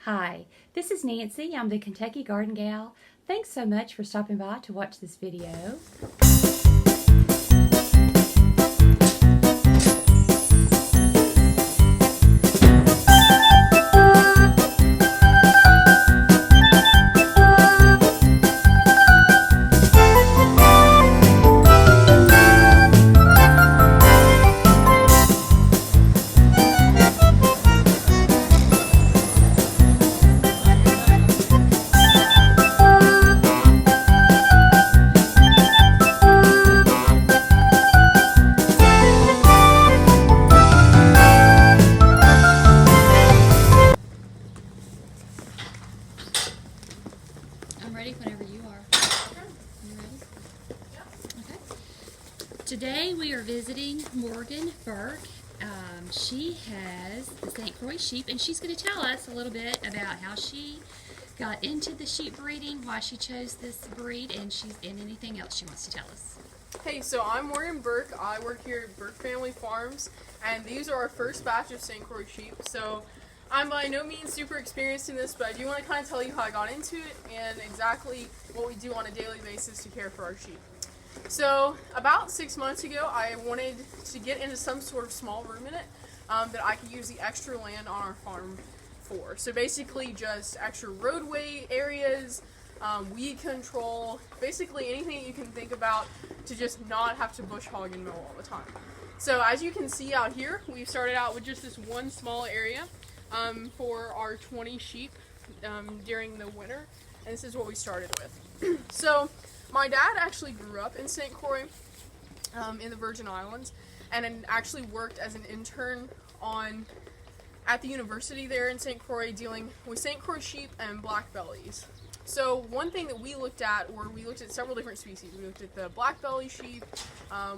Hi, this is Nancy. I'm the Kentucky Garden Gal. Thanks so much for stopping by to watch this video. I'm ready whenever you are. You ready? Okay. Today we are visiting Morgan Burk. She has the St. Croix sheep, and she's going to tell us a little bit about how she got into the sheep breeding, why she chose this breed, and anything else she wants to tell us. Hey, so I'm Morgan Burk. I work here at Burk Family Farms, and these are our first batch of St. Croix sheep. So I'm by no means super experienced in this, but I do want to kind of tell you how I got into it and exactly what we do on a daily basis to care for our sheep. So about 6 months ago, I wanted to get into some sort of small ruminant that I could use the extra land on our farm for. So basically just extra roadway areas, weed control, basically anything you can think about to just not have to bush hog and mow all the time. So as you can see out here, we started out with just this one small area for our 20 sheep during the winter, and this is what we started with. So my dad actually grew up in St. Croix in the Virgin Islands, and actually worked as an intern at the university there in St. Croix dealing with St. Croix sheep and black bellies. So one thing that we looked at several different species. We looked at the black belly sheep,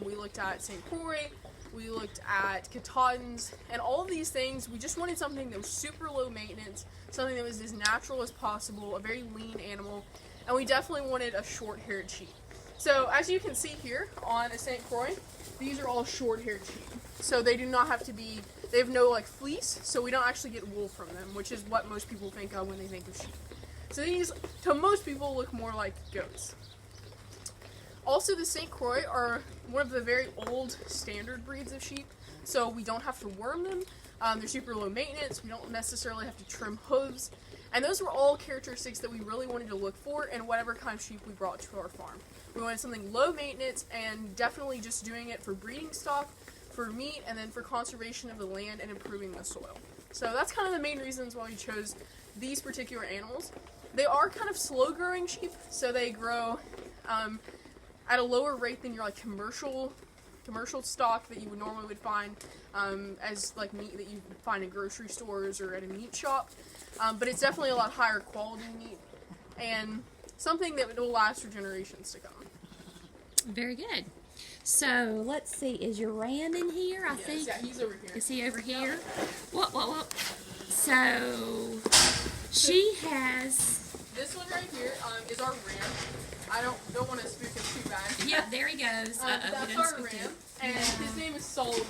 we looked at St. Croix, we looked at Katahdins, and all of these things, we just wanted something that was super low maintenance, something that was as natural as possible, a very lean animal, and we definitely wanted a short-haired sheep. So as you can see here on a St. Croix, these are all short-haired sheep. So they do not have to be, they have no fleece, so we don't actually get wool from them, which is what most people think of when they think of sheep. So these, to most people, look more like goats. Also, the St. Croix are one of the very old standard breeds of sheep, so we don't have to worm them. They're super low maintenance. We don't necessarily have to trim hooves. And those were all characteristics that we really wanted to look for in whatever kind of sheep we brought to our farm. We wanted something low maintenance and definitely just doing it for breeding stock, for meat, and then for conservation of the land and improving the soil. So that's kind of the main reasons why we chose these particular animals. They are kind of slow-growing sheep, so they grow at a lower rate than your commercial stock that you would normally find as meat that you find in grocery stores or at a meat shop. But it's definitely a lot higher quality meat and something that will last for generations to come. Very good. So let's see, is your ram in here? I think. Yeah, he's over here. Is he over here? What? So she has. This one right here is our ram. I don't want to spook him too bad. Yeah, there he goes. That's our ram, and his name is Solomon.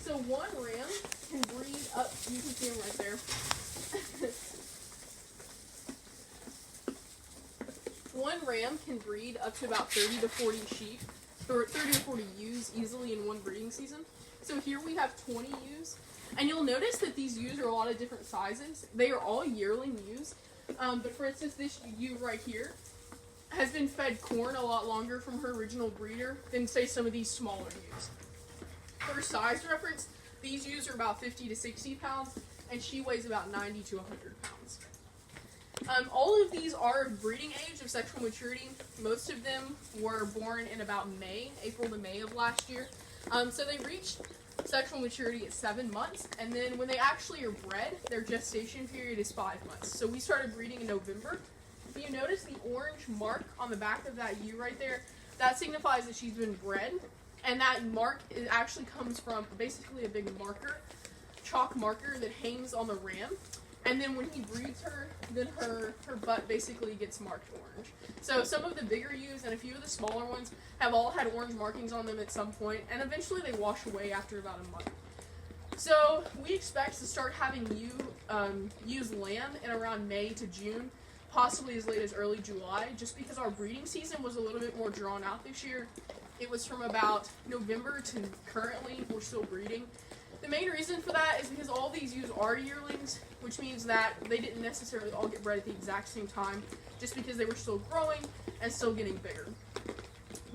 So one ram can breed up. You can see him right there. One ram can breed up to about 30 to 40 sheep, or 30 to 40 ewes easily in one breeding season. So here we have 20 ewes, and you'll notice that these ewes are a lot of different sizes. They are all yearling ewes, but for instance, this ewe right here has been fed corn a lot longer from her original breeder than, say, some of these smaller ewes. For size reference, these ewes are about 50 to 60 pounds, and she weighs about 90 to 100 pounds. All of these are of breeding age of sexual maturity. Most of them were born in about April to May of last year. So they reached sexual maturity at 7 months, and then when they actually are bred, their gestation period is 5 months. So we started breeding in November. You notice the orange mark on the back of that ewe right there? That signifies that she's been bred, and that mark actually comes from basically a big marker, chalk marker that hangs on the ram. And then when he breeds her, then her butt basically gets marked orange. So some of the bigger ewes and a few of the smaller ones have all had orange markings on them at some point, and eventually they wash away after about a month. So we expect to start having ewes lamb in around May to June, possibly as late as early July, just because our breeding season was a little bit more drawn out this year. It was from about November to currently we're still breeding. The main reason for that is because all these ewes are yearlings, which means that they didn't necessarily all get bred at the exact same time, just because they were still growing and still getting bigger.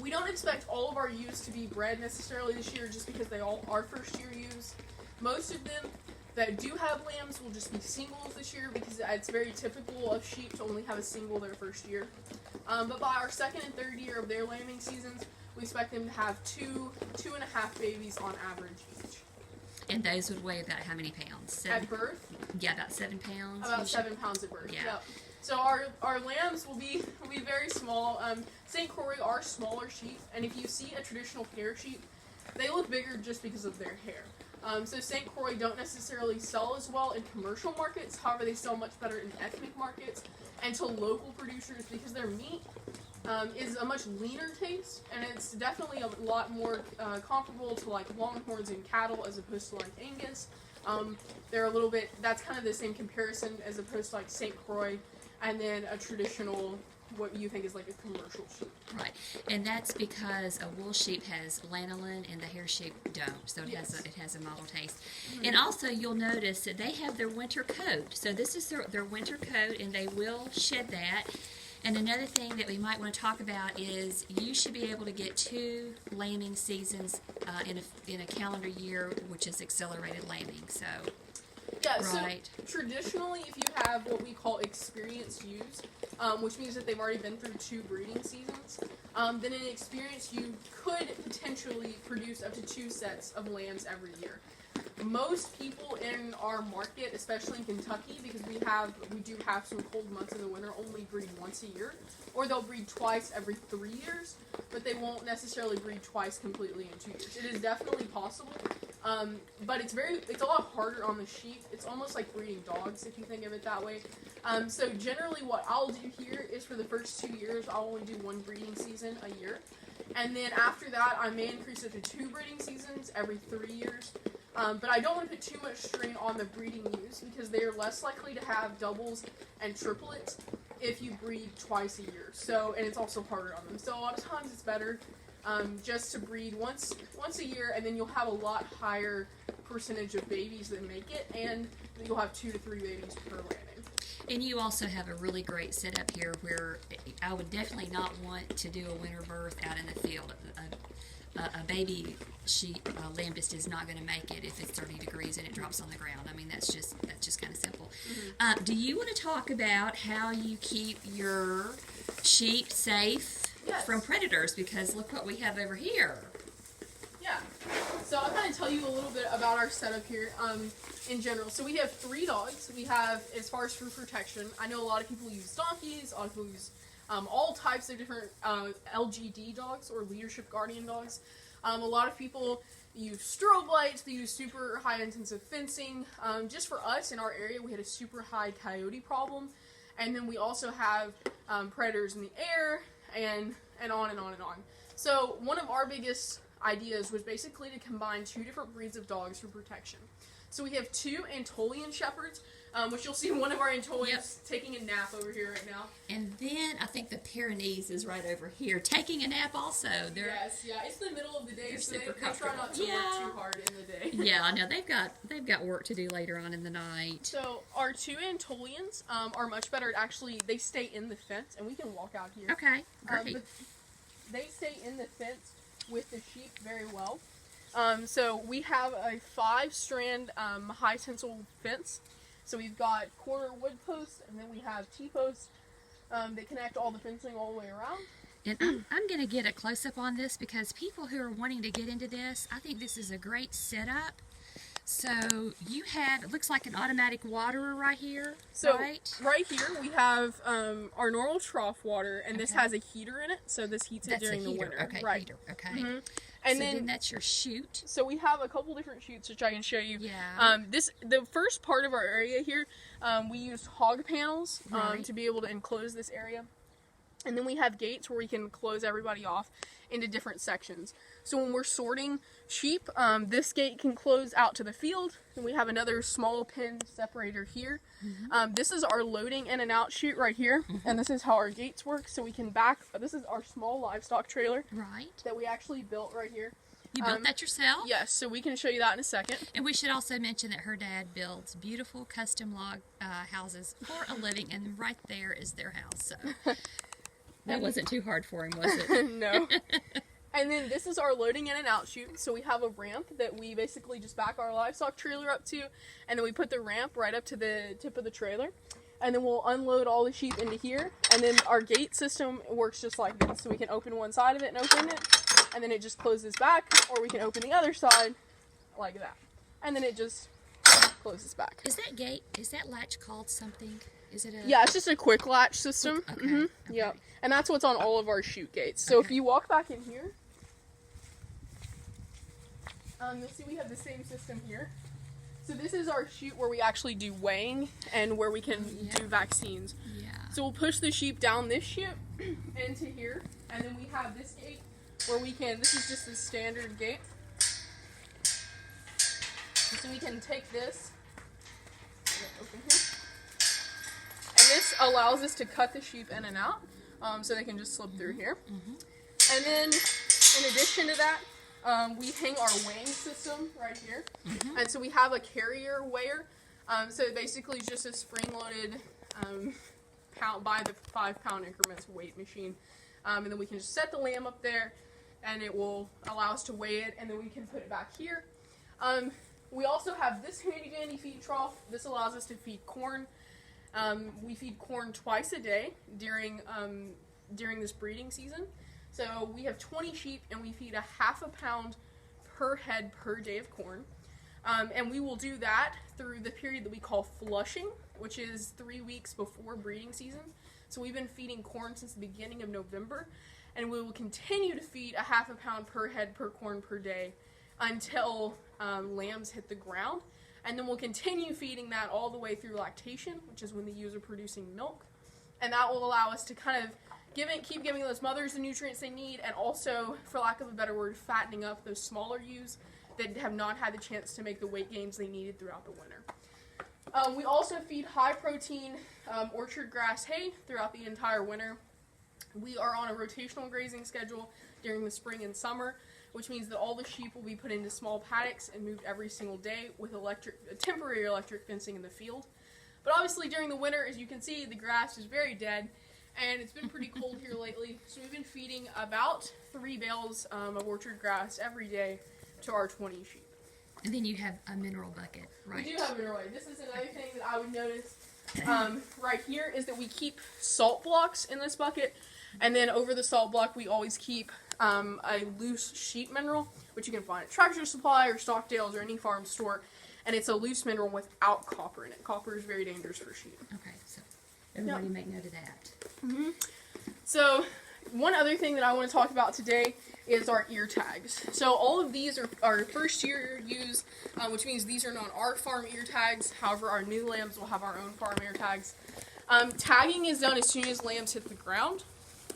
We don't expect all of our ewes to be bred necessarily this year, just because they all are first-year ewes. Most of them that do have lambs will just be singles this year, because it's very typical of sheep to only have a single their first year. But by our second and third year of their lambing seasons, we expect them to have 2.5 babies on average each. And those would weigh about how many pounds? At birth? Yeah, about 7 pounds. About 7 pounds at birth. Yeah. Yep. So our lambs will be very small. St. Croix are smaller sheep, and if you see a traditional hair sheep, they look bigger just because of their hair. So St. Croix don't necessarily sell as well in commercial markets. However, they sell much better in ethnic markets and to local producers, because their meat is a much leaner taste, and it's definitely a lot more comparable to like longhorns and cattle as opposed to like Angus. They're a little bit, that's kind of the same comparison as opposed to like St. Croix and then a traditional, what you think is like a commercial sheep. Right, and that's because a wool sheep has lanolin and the hair sheep don't, so it has a mottled taste. Mm-hmm. And also you'll notice that they have their winter coat, so this is their winter coat, and they will shed that. And another thing that we might want to talk about is you should be able to get 2 lambing seasons in a calendar year, which is accelerated lambing. So, yeah, right. So traditionally, if you have what we call experienced ewes, which means that they've already been through 2 breeding seasons, then an experienced ewe could potentially produce up to 2 sets of lambs every year. Most people in our market, especially in Kentucky, because we do have some cold months in the winter, only breed once a year, or they'll breed twice every 3 years, but they won't necessarily breed twice completely in 2 years. It is definitely possible, but it's a lot harder on the sheep. It's almost like breeding dogs, if you think of it that way. So generally what I'll do here is for the first 2 years, I'll only do 1 breeding season a year, and then after that, I may increase it to 2 breeding seasons every 3 years. But I don't want to put too much strain on the breeding ewes, because they are less likely to have doubles and triplets if you breed twice a year. So, and it's also harder on them. So a lot of times it's better just to breed once a year, and then you'll have a lot higher percentage of babies that make it, and you'll have 2 to 3 babies per lambing. And you also have a really great setup here where I would definitely not want to do a winter birth out in the field. A baby sheep lamb just is not going to make it if it's 30 degrees and it drops on the ground. I mean, that's just kind of simple. Mm-hmm. Do you want to talk about how you keep your sheep safe from predators? Because look what we have over here. Yeah. So I'll kind of tell you a little bit about our setup here in general. So we have 3 dogs. We have, as far as for protection, I know a lot of people use donkeys, a lot of people use all types of different LGD dogs, or leadership guardian dogs. A lot of people use strobe lights, they use super high intensive fencing. Just for us in our area, we had a super high coyote problem, and then we also have predators in the air, and on and on and on. So one of our biggest ideas was basically to combine 2 different breeds of dogs for protection. So we have 2 Anatolian shepherds, which you'll see one of our Anatolians taking a nap over here right now. And then I think the Pyrenees is right over here taking a nap also. Yes, it's the middle of the day, so they try not to work too hard in the day. Yeah, I know they've got work to do later on in the night. So our 2 Anatolians are much better at actually, they stay in the fence, and we can walk out here. Okay, great. But they stay in the fence with the sheep very well. So we have a 5-strand high tensile fence. So we've got corner wood posts, and then we have T-posts that connect all the fencing all the way around. And I'm going to get a close-up on this, because people who are wanting to get into this, I think this is a great setup. So you have, it looks like an automatic waterer right here, so right? Right here we have our normal trough water, and this has a heater in it, so this heats it during the winter. Okay, right. heater. Okay. Mm-hmm. And so then that's your chute. So we have a couple different chutes, which I can show you. Yeah. The first part of our area here, we used hog panels Right. to be able to enclose this area. And then we have gates where we can close everybody off into different sections. So when we're sorting sheep, this gate can close out to the field. And we have another small pin separator here. This is our loading in and out chute right here. And this is how our gates work. So we can this is our small livestock trailer. Right. That we actually built right here. You built that yourself? Yes, so we can show you that in a second. And we should also mention that her dad builds beautiful custom log houses for a living, and right there is their house. So that wasn't too hard for him, was it? No. And then this is our loading in and out chute. So we have a ramp that we basically just back our livestock trailer up to, and then we put the ramp right up to the tip of the trailer. And then we'll unload all the sheep into here. And then our gate system works just like this. So we can open one side of it and open it, and then it just closes back, or we can open the other side like that. And then it just closes back. Is that latch called something? Is it a... Yeah, it's just a quick latch system. Okay. Okay. Yeah. And that's what's on all of our chute gates. So if you walk back in here, you'll see we have the same system here. So this is our chute where we actually do weighing and where we can do vaccines. Yeah. So we'll push the sheep down this chute into here, and then we have this gate where we can, this is just the standard gate. So we can take this, open here, and this allows us to cut the sheep in and out, so they can just slip through here. And then in addition to that, we hang our weighing system right here. And so we have a carrier weigher. So basically just a spring-loaded by the 5-pound increments weight machine. And then we can just set the lamb up there, and it will allow us to weigh it, and then we can put it back here. We also have this handy-dandy feed trough. This allows us to feed corn. We feed corn twice a day during this breeding season. So we have 20 sheep, and we feed a 1/2 pound per head per day of corn. And we will do that through the period that we call flushing, which is 3 weeks before breeding season. So we've been feeding corn since the beginning of November, and we will continue to feed a 1/2 pound per head per corn per day until lambs hit the ground. And then we'll continue feeding that all the way through lactation, which is when the ewes are producing milk. And that will allow us to kind of keep giving those mothers the nutrients they need, and also, for lack of a better word, fattening up those smaller ewes that have not had the chance to make the weight gains they needed throughout the winter. We also feed high-protein orchard grass hay throughout the entire winter. We are on a rotational grazing schedule during the spring and summer, which means that all the sheep will be put into small paddocks and moved every single day with temporary electric fencing in the field. But obviously during the winter, as you can see, the grass is very dead, and it's been pretty cold here lately, so we've been feeding about 3 bales of orchard grass every day to our 20 sheep. And then you have a mineral bucket, right? We do have a mineral bucket. This is another thing that I would notice right here is that we keep salt blocks in this bucket, and then over the salt block we always keep a loose sheep mineral, which you can find at Tractor Supply or Stockdale's or any farm store, and it's a loose mineral without copper in it. Copper is very dangerous for sheep. Okay, so everybody make note of that. So one other thing that I want to talk about today is our ear tags. So all of these are our first year use, which means these are not our farm ear tags. However, our new lambs will have our own farm ear tags. Tagging is done as soon as lambs hit the ground.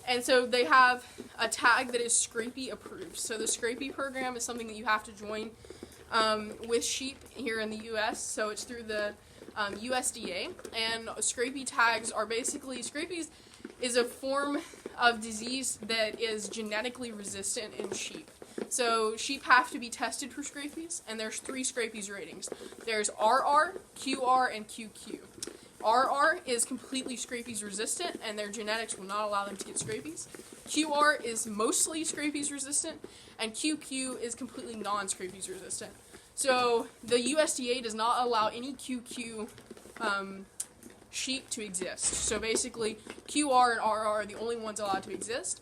And so they have a tag that is Scrapie approved. So the Scrapie program is something that you have to join with sheep here in the U.S. So it's through the USDA. And Scrapie tags are basically, Scrapies is a form of disease that is genetically resistant in sheep. So sheep have to be tested for Scrapies, and there's 3 Scrapies ratings. There's RR, QR, and QQ. RR is completely Scrapies resistant, and their genetics will not allow them to get Scrapies. QR is mostly Scrapies resistant, and QQ is completely non-Scrapies resistant. So the USDA does not allow any QQ sheep to exist. So basically, QR and RR are the only ones allowed to exist.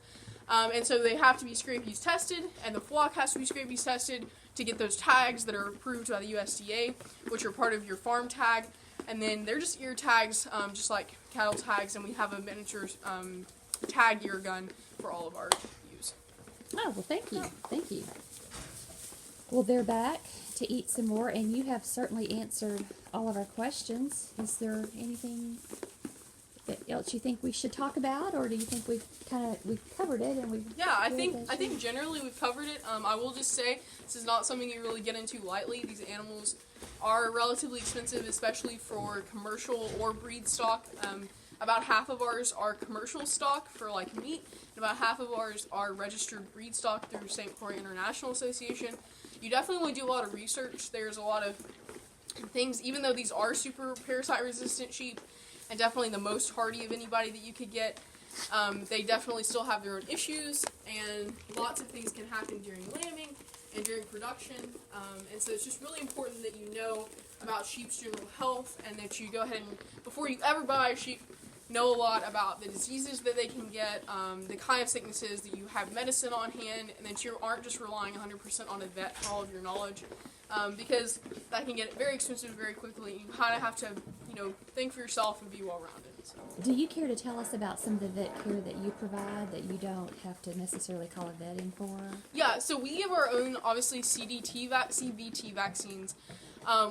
And so they have to be Scrapies tested, and the flock has to be Scrapies tested to get those tags that are approved by the USDA, which are part of your farm tag. And then they're just ear tags, just like cattle tags, and we have a miniature tag ear gun for all of our ewes. Oh, well, thank you. Thank you. Well, they're back to eat some more, and you have certainly answered all of our questions. Is there anything else you think we should talk about, or do you think we've covered it and we've Yeah, I think generally we've covered it. I will just say this is not something you really get into lightly. These animals are relatively expensive, especially for commercial or breed stock. About half of ours are commercial stock for like meat, and about half of ours are registered breed stock through St. Croix International Association. You definitely want to do a lot of research. There's a lot of things, even though these are super parasite resistant sheep, and definitely the most hardy of anybody that you could get, they definitely still have their own issues, and lots of things can happen during lambing and during production, and so it's just really important that you know about sheep's general health, and that you go ahead and, before you ever buy a sheep, know a lot about the diseases that they can get, the kind of sicknesses, that you have medicine on hand, and that you aren't just relying 100% on a vet for all of your knowledge, because that can get very expensive very quickly. You kind of have to, think for yourself and be well-rounded. So. Do you care to tell us about some of the vet care that you provide that you don't have to necessarily call a vet in for? Yeah, so we have our own, obviously, CBT vaccines,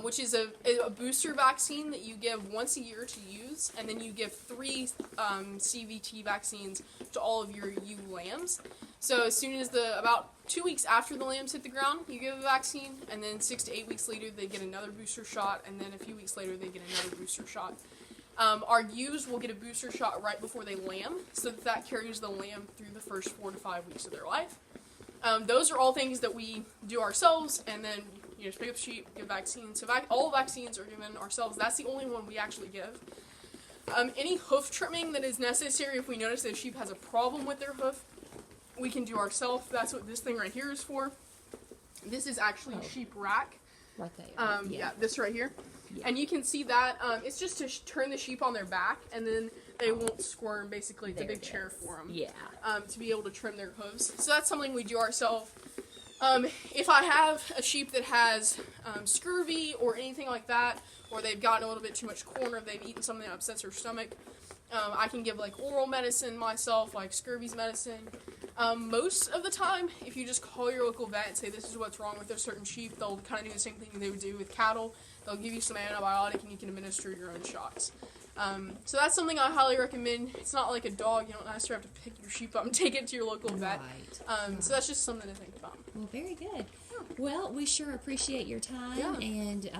which is a booster vaccine that you give once a year to use, and then you give 3 CVT vaccines to all of your ewe lambs. So as soon as about 2 weeks after the lambs hit the ground, you give a vaccine, and then 6 to 8 weeks later they get another booster shot, and then a few weeks later they get another booster shot. Our ewes will get a booster shot right before they lamb, so that carries the lamb through the first 4 to 5 weeks of their life. Those are all things that we do ourselves, and then just pick up sheep, give vaccines. So all vaccines are given ourselves. That's the only one we actually give. Any hoof trimming that is necessary, if we notice that a sheep has a problem with their hoof, we can do ourselves. That's what this thing right here is for. This is actually sheep rack. Right there. Yeah, this right here. Yeah. And you can see that it's just to turn the sheep on their back, and then they won't squirm. Basically, it's a big chair for them. Yeah. To be able to trim their hooves. So that's something we do ourselves. If I have a sheep that has scurvy or anything like that, or they've gotten a little bit too much corn, or they've eaten something that upsets their stomach, I can give like oral medicine myself, like scurvy's medicine. Most of the time, if you just call your local vet and say this is what's wrong with a certain sheep, they'll kind of do the same thing they would do with cattle. They'll give you some antibiotic, and you can administer your own shots. So that's something I highly recommend. It's not like a dog. You don't necessarily have to pick your sheep up and take it to your local vet. Right. So that's just something to think about. Well, very good. Well, we sure appreciate your time, Yeah. and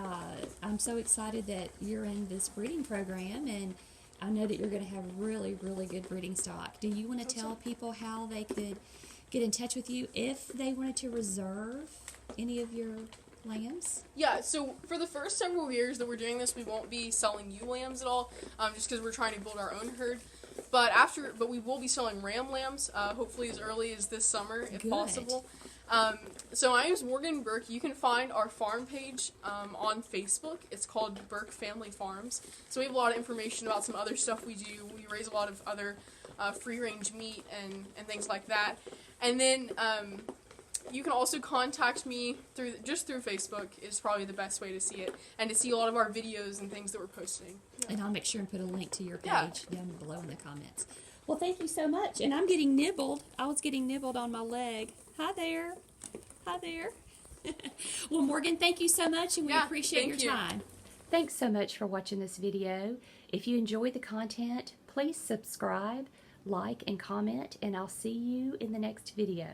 I'm so excited that you're in this breeding program, and I know that you're going to have really, really good breeding stock. Do you want to tell people how they could get in touch with you if they wanted to reserve any of your lambs? Yeah, so for the first several years that we're doing this, we won't be selling ewe lambs at all, just because we're trying to build our own herd. But we will be selling ram lambs, hopefully as early as this summer, if possible. So my name is Morgan Burk. You can find our farm page on Facebook. It's called Burk Family Farms. So we have a lot of information about some other stuff we do. We raise a lot of other free-range meat and things like that. And then you can also contact me through Facebook is probably the best way to see it, and to see a lot of our videos and things that we're posting. Yeah. And I'll make sure and put a link to your page down below in the comments. Well, thank you so much. And I'm getting nibbled. I was getting nibbled on my leg. Hi there. Hi there. Well, Morgan, thank you so much, and we appreciate your time. Thanks so much for watching this video. If you enjoyed the content, please subscribe, like, and comment, and I'll see you in the next video.